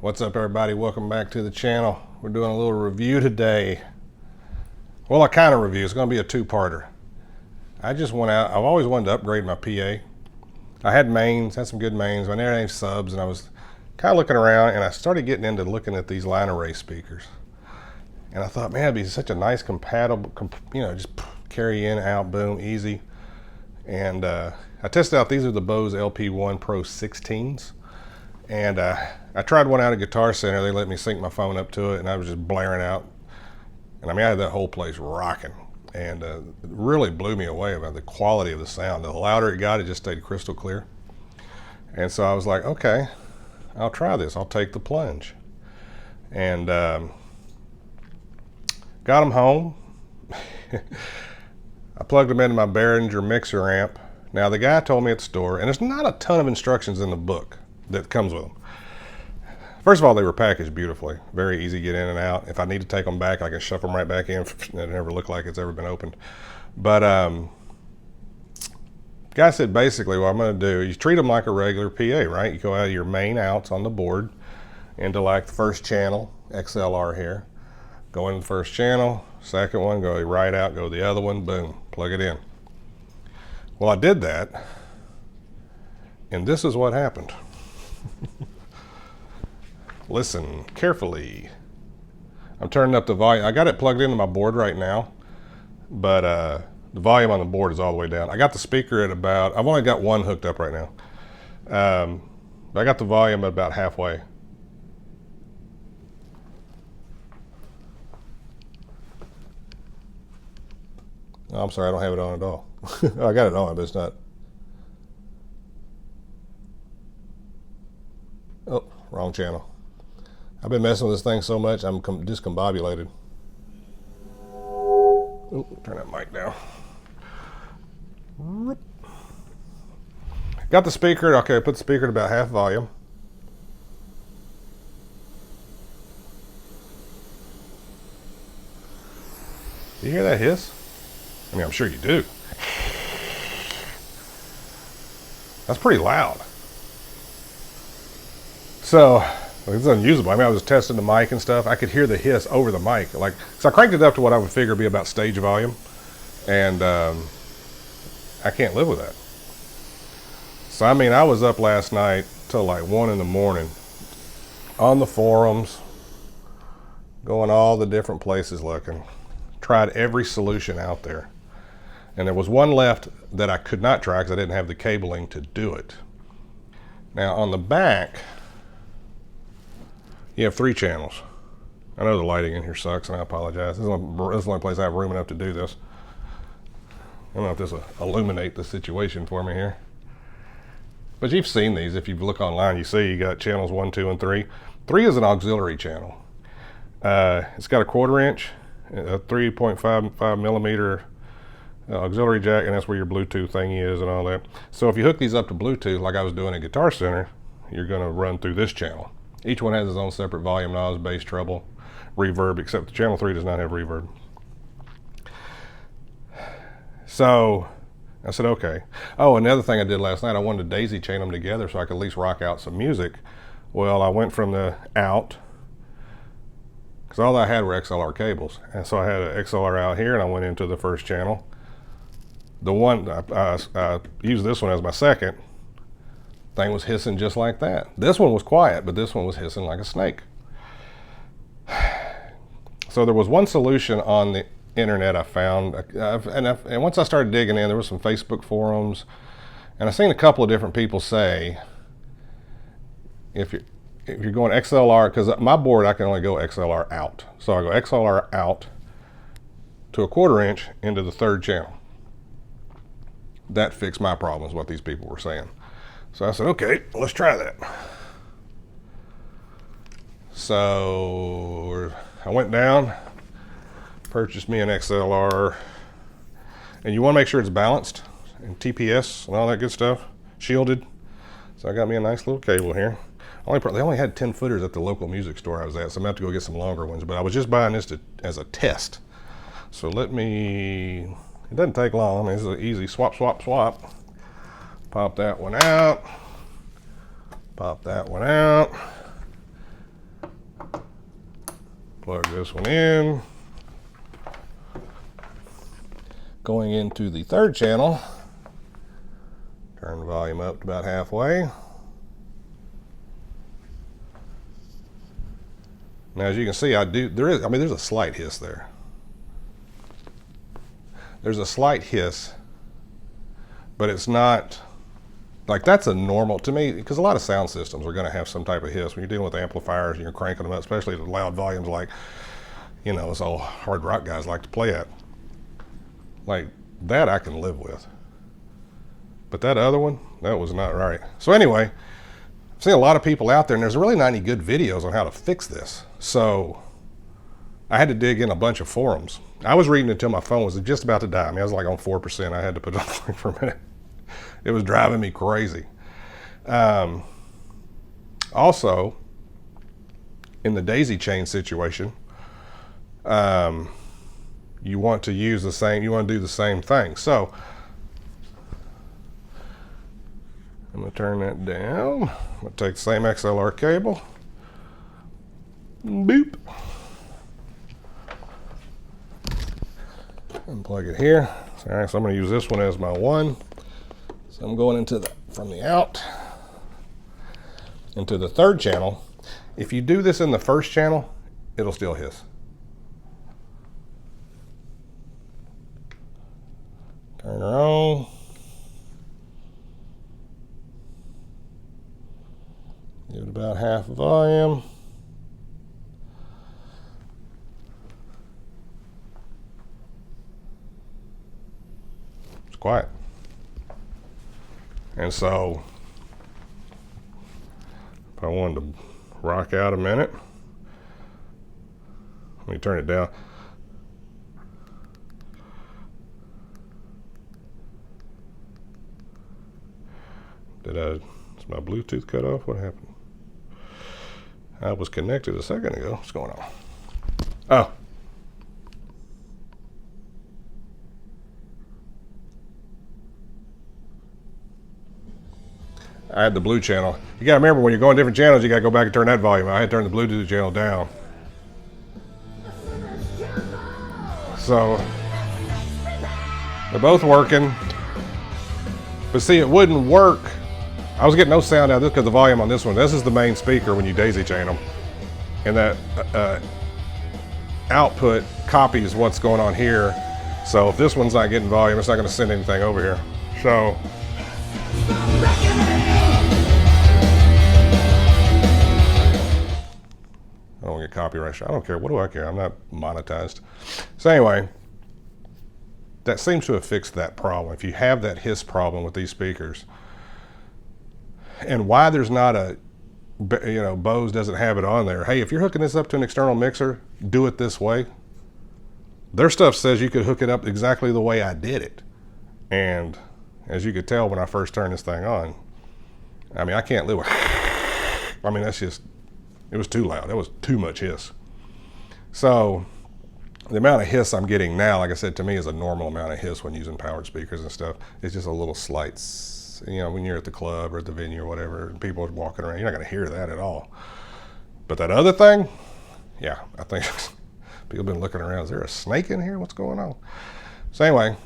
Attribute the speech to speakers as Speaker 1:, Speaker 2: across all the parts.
Speaker 1: What's up, everybody? Welcome back to the channel. We're doing a little review today. Well, a kind of review. It's going to be a two-parter. I just went out. I've always wanted to upgrade my PA. I had mains, had some good mains, but I never had any subs, and I was kind of looking around, and I started getting into looking at these line array speakers. And I thought, man, it'd be such a nice compatible, just carry in, out, boom, easy. And I tested out, these are the Bose L1 Pro 16s. And I tried one out at Guitar Center. They let me sync my phone up to it, and I was just blaring out. And I mean, I had that whole place rocking. And it really blew me away about the quality of the sound. The louder it got, it just stayed crystal clear. And so I was like, okay, I'll try this. I'll take the plunge. And got them home. I plugged them into my Behringer mixer amp. Now, the guy told me at the store, and there's not a ton of instructions in the book that comes with them. First of all, they were packaged beautifully. Very easy to get in and out. If I need to take them back, I can shove them right back in. It never looked like it's ever been opened. But guy said basically what I'm going to do, you treat them like a regular PA, right? You go out of your main outs on the board into like the first channel, XLR here. Go in the first channel, second one, go right out, go the other one, boom, plug it in. Well, I did that, and this is what happened. Listen carefully. I'm turning up the volume. I got it plugged into my board right now, but the volume on the board is all the way down. I got the speaker at about, I've only got one hooked up right now. But I got the volume at about halfway. Oh, I'm sorry, I don't have it on at all. I got it on, but it's not. Oh, wrong channel. I've been messing with this thing so much, I'm discombobulated. Oh, turn that mic down. Got the speaker, okay, put the speaker at about half volume. Do you hear that hiss? I mean, I'm sure you do. That's pretty loud. So, it's unusable. I mean, I was testing the mic and stuff. I could hear the hiss over the mic. So I cranked it up to what I would figure be about stage volume. And I can't live with that. So, I mean, I was up last night till like 1 in the morning on the forums, going all the different places looking. Tried every solution out there. And there was one left that I could not try because I didn't have the cabling to do it. Now, on the back, you have 3 channels. I know the lighting in here sucks, and I apologize. This is the only place I have room enough to do this. I don't know if this will illuminate the situation for me here. But you've seen these. If you look online, you see you got channels 1, 2, and 3. 3 is an auxiliary channel. It's got a 1/4 inch, a 3.5 millimeter auxiliary jack, and that's where your Bluetooth thing is and all that. So if you hook these up to Bluetooth, like I was doing at Guitar Center, you're going to run through this channel. Each one has its own separate volume knobs, bass, treble, reverb, except the channel 3 does not have reverb. So I said, okay. Oh, and the other thing I did last night, I wanted to daisy chain them together so I could at least rock out some music. Well, I went from the out, because all I had were XLR cables. And so I had an XLR out here, and I went into the first channel. The one, I used this one as my second. Thing was hissing just like that. This one was quiet, but this one was hissing like a snake. So there was one solution on the internet I found, and once I started digging in, there were some Facebook forums, and I've seen a couple of different people say, if you're going XLR, because my board I can only go XLR out. So I go XLR out to a 1/4 inch into the 3rd channel. That fixed my problems, what these people were saying. So I said, okay, let's try that. So I went down, purchased me an XLR, and you want to make sure it's balanced and TPS and all that good stuff, shielded. So I got me a nice little cable here. They only had 10 footers at the local music store I was at, so I'm going to have to go get some longer ones, but I was just buying this as a test. So it doesn't take long. I mean, this is an easy swap, swap, swap. Pop that one out. Pop that one out. Plug this one in. Going into the third channel, turn the volume up to about halfway. Now, as you can see, there's a slight hiss there. There's a slight hiss, but it's not, like, that's a normal, to me, because a lot of sound systems are going to have some type of hiss when you're dealing with amplifiers and you're cranking them up, especially at loud volumes like, you know, it's all hard rock guys like to play at. Like, that I can live with. But that other one, that was not right. So anyway, I've seen a lot of people out there, and there's really not any good videos on how to fix this. So I had to dig in a bunch of forums. I was reading until my phone was just about to die. I mean, I was like on 4%. I had to put it on for a minute. It was driving me crazy. Also, in the daisy chain situation, you want to use the same, you want to do the same thing. So I'm going to turn that down. I'm going to take the same XLR cable. Boop. And plug it here. All right, so I'm going to use this one as my one. So I'm going from the out into the third channel. If you do this in the first channel, it'll still hiss. Turn her on. Give it about half volume. It's quiet. And so, if I wanted to rock out a minute, let me turn it down. Is my Bluetooth cut off? What happened? I was connected a second ago. What's going on? Oh. I had the blue channel. You gotta remember, when you're going different channels, you gotta go back and turn that volume. I had to turn the Bluetooth channel down. So, they're both working. But see, it wouldn't work. I was getting no sound out of this because the volume on this one. This is the main speaker when you daisy chain them. And that output copies what's going on here. So if this one's not getting volume, it's not going to send anything over here. So I don't get copyright. I don't care. What do I care? I'm not monetized. So anyway, that seems to have fixed that problem. If you have that hiss problem with these speakers, and why there's not a, you know, Bose doesn't have it on there. Hey, if you're hooking this up to an external mixer, do it this way. Their stuff says you could hook it up exactly the way I did it. And as you could tell when I first turned this thing on, I mean, I can't live with, I mean, that's just, it was too loud. That was too much hiss. So the amount of hiss I'm getting now, like I said, to me is a normal amount of hiss when using powered speakers and stuff. It's just a little slight, you know, when you're at the club or at the venue or whatever, and people are walking around, you're not going to hear that at all. But that other thing, yeah, I think people have been looking around. Is there a snake in here? What's going on? So anyway,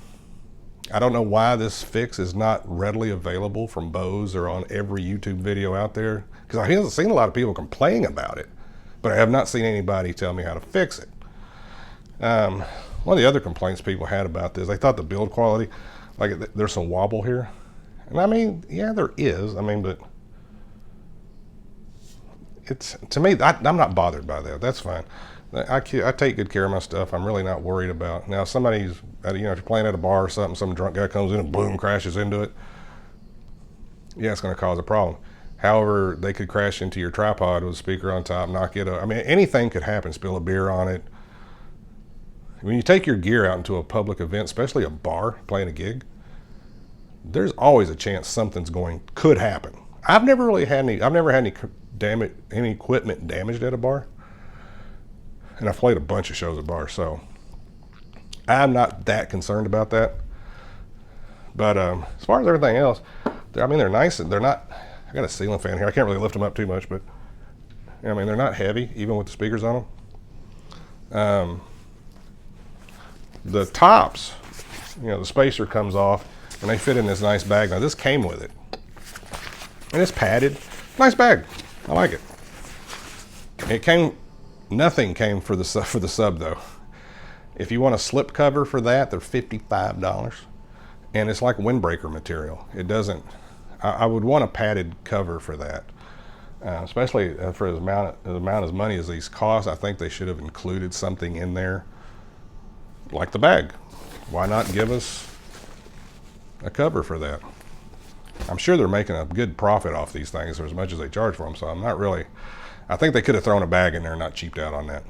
Speaker 1: I don't know why this fix is not readily available from Bose or on every YouTube video out there, because I haven't seen a lot of people complaining about it, but I have not seen anybody tell me how to fix it. One of the other complaints people had about this, they thought the build quality, like there's some wobble here. And I mean, yeah, there is. I mean, but it's, to me, I'm not bothered by that. That's fine. I take good care of my stuff. I'm really not worried about. Now, somebody's, you know, if you're playing at a bar or something, some drunk guy comes in and boom, crashes into it. Yeah, it's going to cause a problem. However, they could crash into your tripod with a speaker on top, knock it up. I mean, anything could happen, spill a beer on it. When you take your gear out into a public event, especially a bar, playing a gig, there's always a chance something's could happen. I've never had any damage, any equipment damaged at a bar. And I've played a bunch of shows at bars, so I'm not that concerned about that. But as far as everything else, I mean, they're nice and they're not, I got a ceiling fan here. I can't really lift them up too much, but I mean, they're not heavy, even with the speakers on them. The tops, the spacer comes off and they fit in this nice bag. Now this came with it. And it's padded. Nice bag. I like it. Nothing came for the sub though. If you want a slip cover for that, they're $55. And it's like windbreaker material. It doesn't, I would want a padded cover for that. Especially for as amount of money as these cost. I think they should have included something in there like the bag. Why not give us a cover for that? I'm sure they're making a good profit off these things for as much as they charge for them, so I'm not really, I think they could have thrown a bag in there and not cheaped out on that.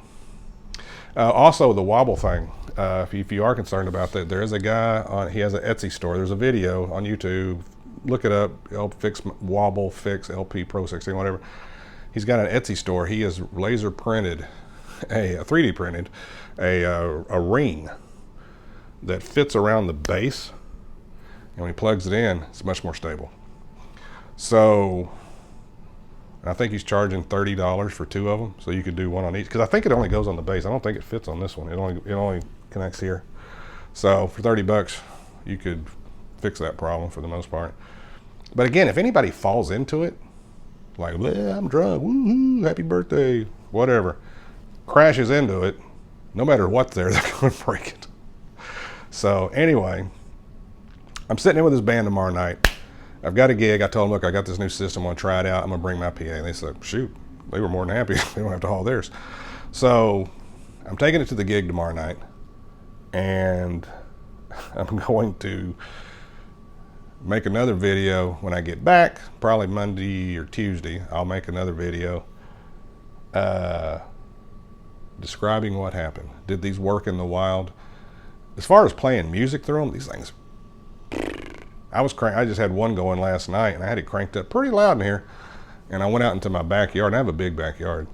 Speaker 1: Also, the wobble thing, if you are concerned about that, there is a guy, he has an Etsy store. There's a video on YouTube. Look it up, Wobble Fix LP Pro 16, whatever. He's got an Etsy store. He has laser printed, a 3D printed, a ring that fits around the base. And when he plugs it in, it's much more stable. So I think he's charging $30 for 2 of them, so you could do one on each. Because I think it only goes on the base. I don't think it fits on this one. It only connects here. So for $30, you could fix that problem for the most part. But again, if anybody falls into it, like, I'm drunk, woohoo, happy birthday, whatever, crashes into it, no matter what's there, they're going to break it. So anyway, I'm sitting in with this band tomorrow night. I've got a gig. I told them, look, I got this new system. I want to try it out. I'm going to bring my PA. And they said, shoot, they were more than happy. They don't have to haul theirs. So I'm taking it to the gig tomorrow night. And I'm going to make another video when I get back, probably Monday or Tuesday. I'll make another video describing what happened. Did these work in the wild? As far as playing music through them, these things, I just had one going last night and I had it cranked up pretty loud in here. And I went out into my backyard. I have a big backyard.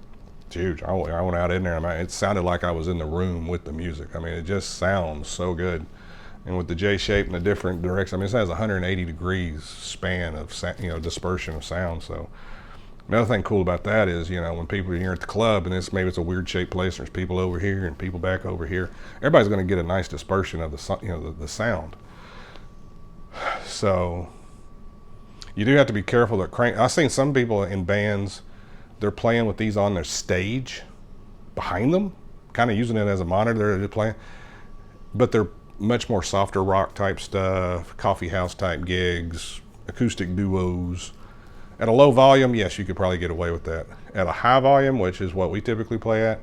Speaker 1: It's huge. I went out in there and it sounded like I was in the room with the music. I mean, it just sounds so good. And with the J shape and the different direction, I mean, this has 180 degrees span of, dispersion of sound. So another thing cool about that is, when people are here at the club and maybe it's a weird shaped place, there's people over here and people back over here, everybody's going to get a nice dispersion of the sound. So you do have to be careful that I've seen some people in bands, they're playing with these on their stage behind them, kind of using it as a monitor they're playing, but they're much more softer rock type stuff, coffee house type gigs, acoustic duos. At a low volume, yes, you could probably get away with that. At a high volume, which is what we typically play at,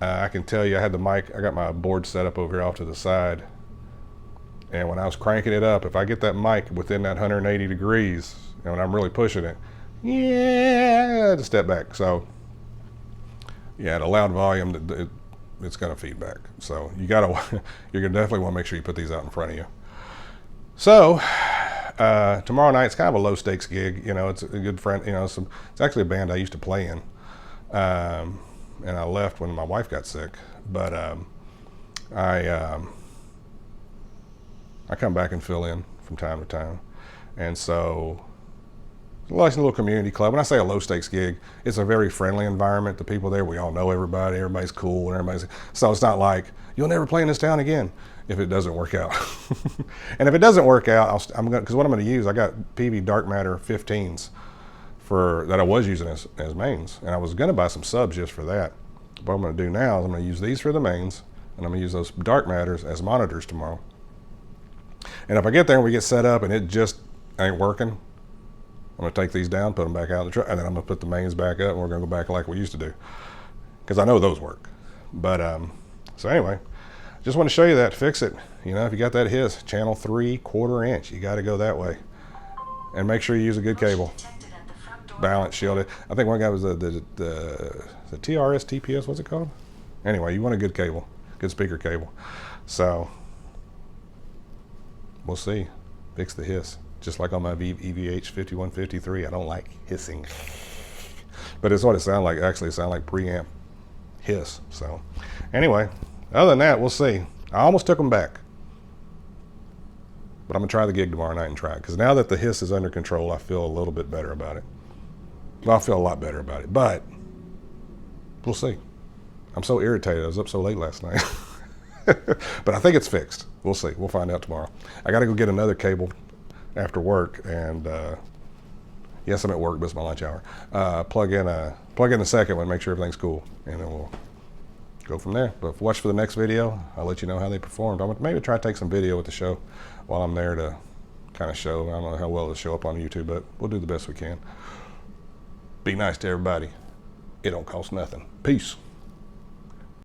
Speaker 1: I can tell you, I had the mic, I got my board set up over here off to the side. And when I was cranking it up, if I get that mic within that 180 degrees, and when I'm really pushing it, I had to step back. So, yeah, at a loud volume, it's going to feedback. So you're going to definitely want to make sure you put these out in front of you. So tomorrow night, it's kind of a low stakes gig. It's a good friend. It's actually a band I used to play in, and I left when my wife got sick. But I come back and fill in from time to time. And so it's a nice little community club. When I say a low stakes gig, it's a very friendly environment. The people there, we all know everybody. Everybody's cool, and so it's not like you'll never play in this town again if it doesn't work out. And if it doesn't work out, because what I'm going to use, I got PV Dark Matter 15s that I was using as mains, and I was going to buy some subs just for that. But what I'm going to do now is I'm going to use these for the mains, and I'm going to use those Dark Matters as monitors tomorrow. And if I get there and we get set up and it just ain't working, I'm going to take these down, put them back out in the truck, and then I'm going to put the mains back up, and we're going to go back like we used to do. Because I know those work. But, so anyway, just want to show you that. Fix it. If you got that hiss, channel 3/4 inch, you got to go that way. And make sure you use a good cable. Balance shielded. I think one guy was the TRS, TPS, what's it called? Anyway, you want a good cable, good speaker cable. So, we'll see. Fix the hiss. Just like on my EVH 5153, I don't like hissing. But it's what it sounds like. Actually, it sounds like preamp hiss. So anyway, other than that, we'll see. I almost took them back. But I'm going to try the gig tomorrow night and try it. Because now that the hiss is under control, I feel a little bit better about it. Well, I feel a lot better about it. But we'll see. I'm so irritated. I was up so late last night. But I think it's fixed. We'll see. We'll find out tomorrow. I got to go get another cable after work, and yes, I'm at work, but it's my lunch hour. Plug in the second one, make sure everything's cool, and then we'll go from there. But watch for the next video. I'll let you know how they performed. I'm gonna maybe try to take some video with the show while I'm there to kind of show. I don't know how well it'll show up on YouTube, but we'll do the best we can. Be nice to everybody. It don't cost nothing. Peace.